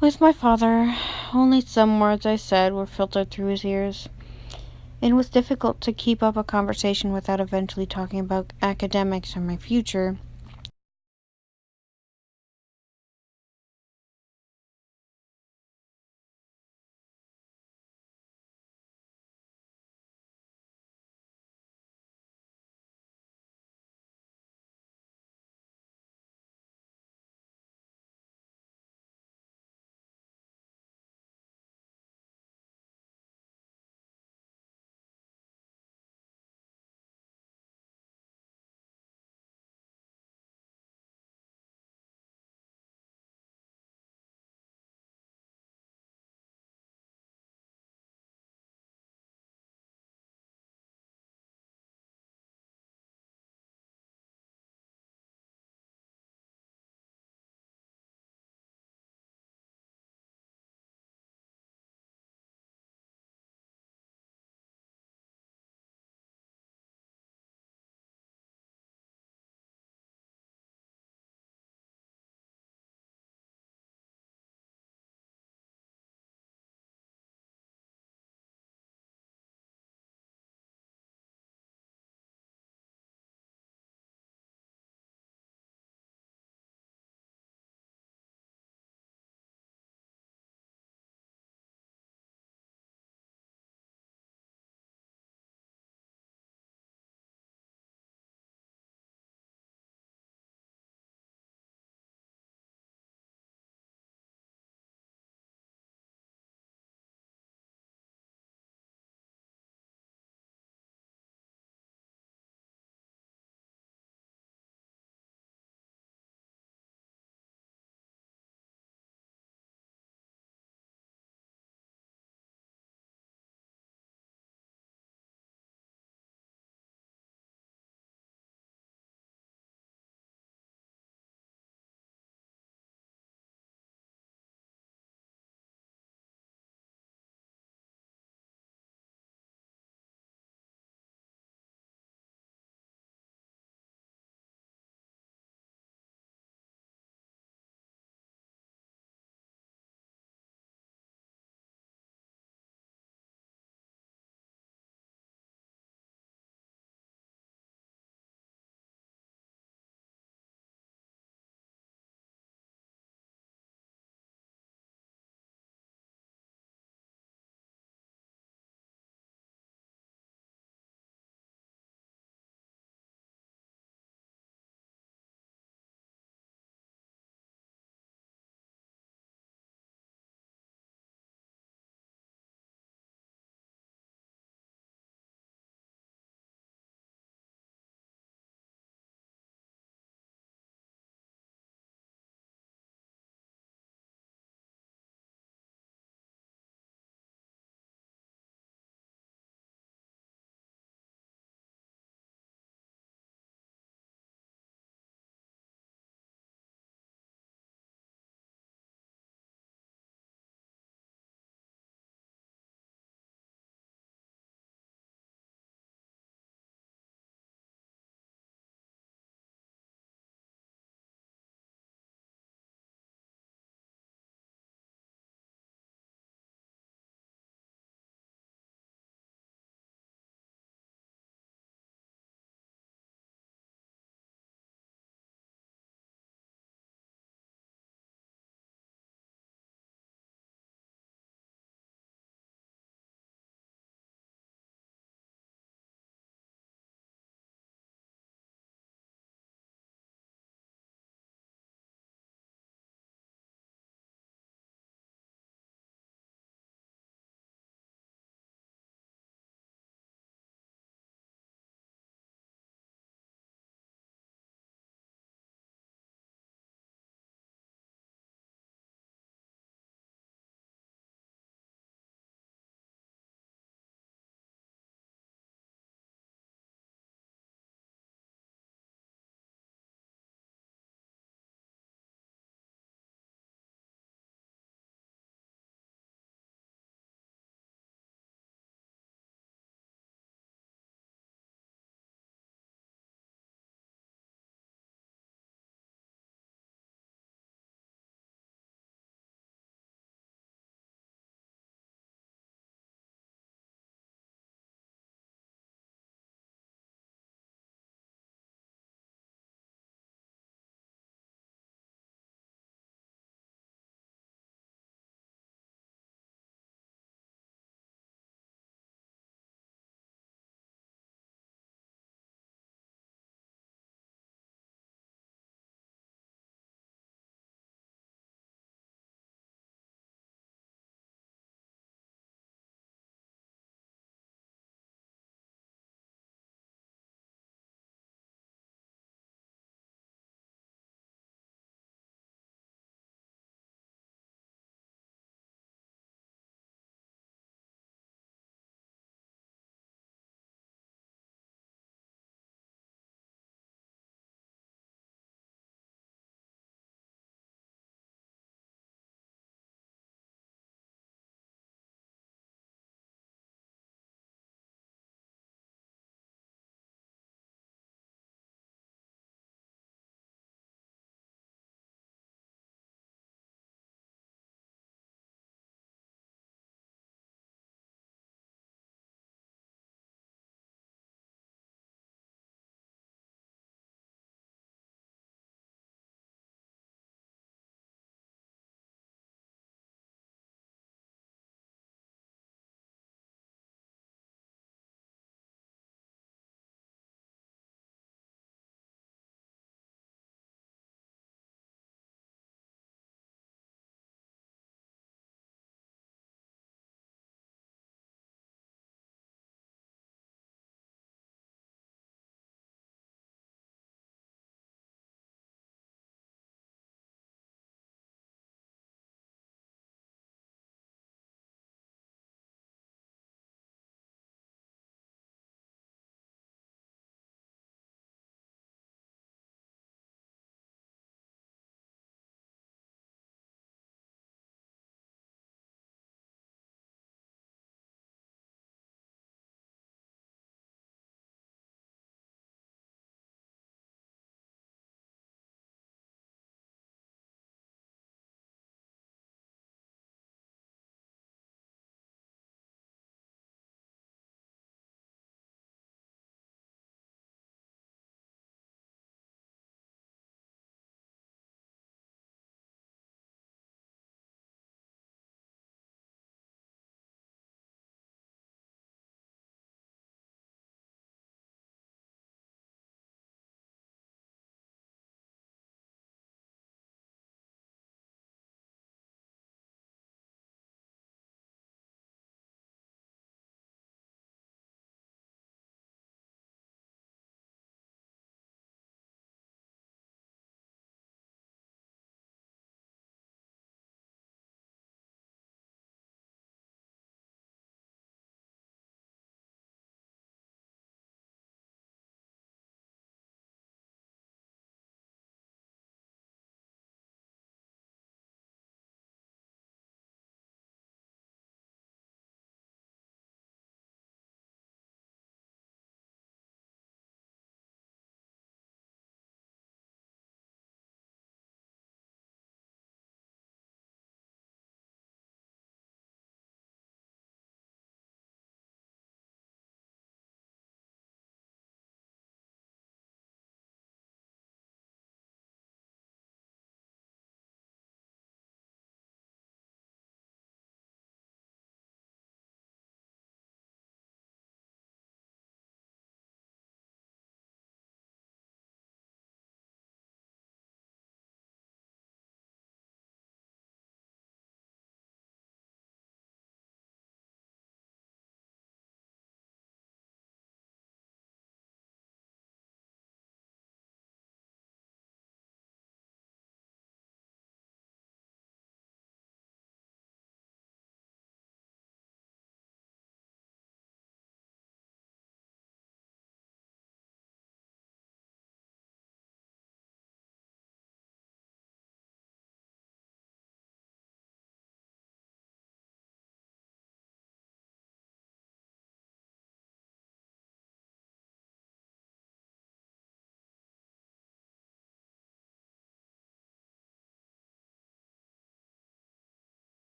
With my father, only some words I said were filtered through his ears. It was difficult to keep up a conversation without eventually talking about academics or my future.